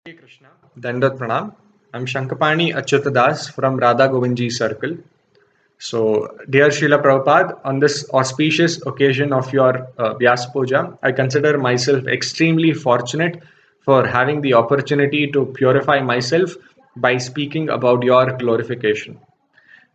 Hey Krishna, Dandat Pranam. I'm Shankapani Achyutadas from Radha Govindji Circle. So, dear Srila Prabhupada, on this auspicious occasion of your Vyas Puja, I consider myself extremely fortunate for having the opportunity to purify myself by speaking about your glorification.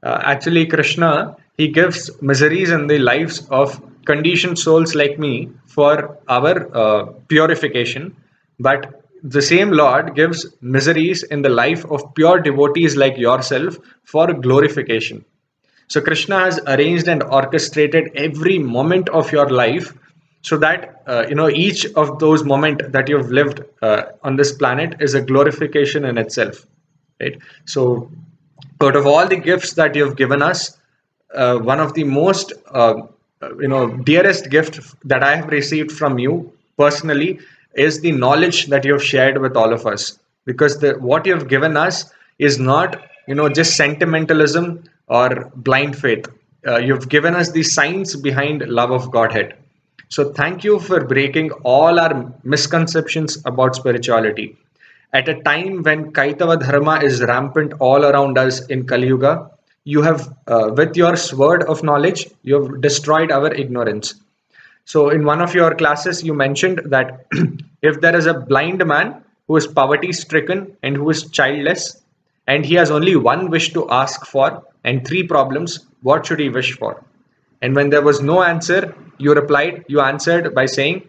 Actually, Krishna, he gives miseries in the lives of conditioned souls like me for our purification, but the same Lord gives miseries in the life of pure devotees like yourself for glorification. So Krishna has arranged and orchestrated every moment of your life so that each of those moments that you've lived on this planet is a glorification in itself, right? So out of all the gifts that you've given us, one of the most dearest gift that I have received from you personally is the knowledge that you have shared with all of us. Because what you have given us is not just sentimentalism or blind faith. You've given us the science behind love of Godhead. So thank you for breaking all our misconceptions about spirituality. At a time when Kaitava Dharma is rampant all around us in Kali Yuga, you have, with your sword of knowledge, you have destroyed our ignorance. So, in one of your classes, you mentioned that if there is a blind man who is poverty stricken and who is childless, and he has only one wish to ask for and three problems, what should he wish for? And when there was no answer, you answered by saying,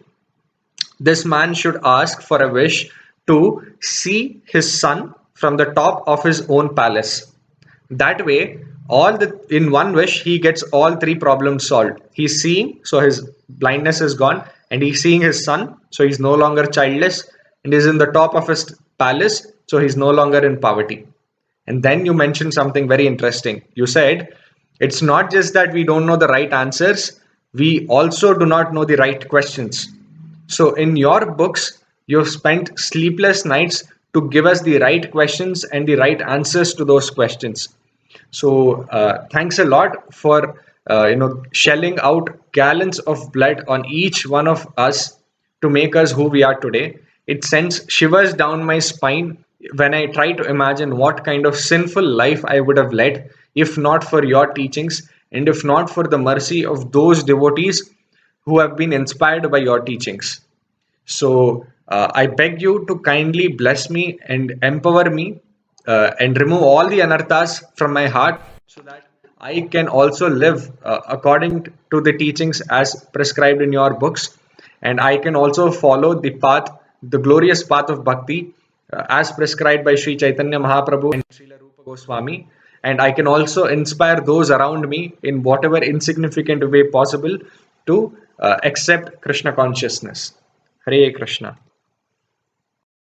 this man should ask for a wish to see his son from the top of his own palace. That way, all the in one wish he gets all three problems solved. He's seeing, so his blindness is gone, and he's seeing his son, so he's no longer childless, and is in the top of his palace, so he's no longer in poverty. And then you mentioned something very interesting. You said it's not just that we don't know the right answers, we also do not know the right questions. So, in your books, you've spent sleepless nights to give us the right questions and the right answers to those questions. So, thanks a lot for shelling out gallons of blood on each one of us to make us who we are today. It sends shivers down my spine when I try to imagine what kind of sinful life I would have led if not for your teachings and if not for the mercy of those devotees who have been inspired by your teachings. So I beg you to kindly bless me and empower me and remove all the anarthas from my heart so that I can also live according to the teachings as prescribed in your books. And I can also follow the path, the glorious path of bhakti as prescribed by Sri Chaitanya Mahaprabhu and Srila Rupa Goswami. And I can also inspire those around me in whatever insignificant way possible to accept Krishna consciousness. Hare Krishna.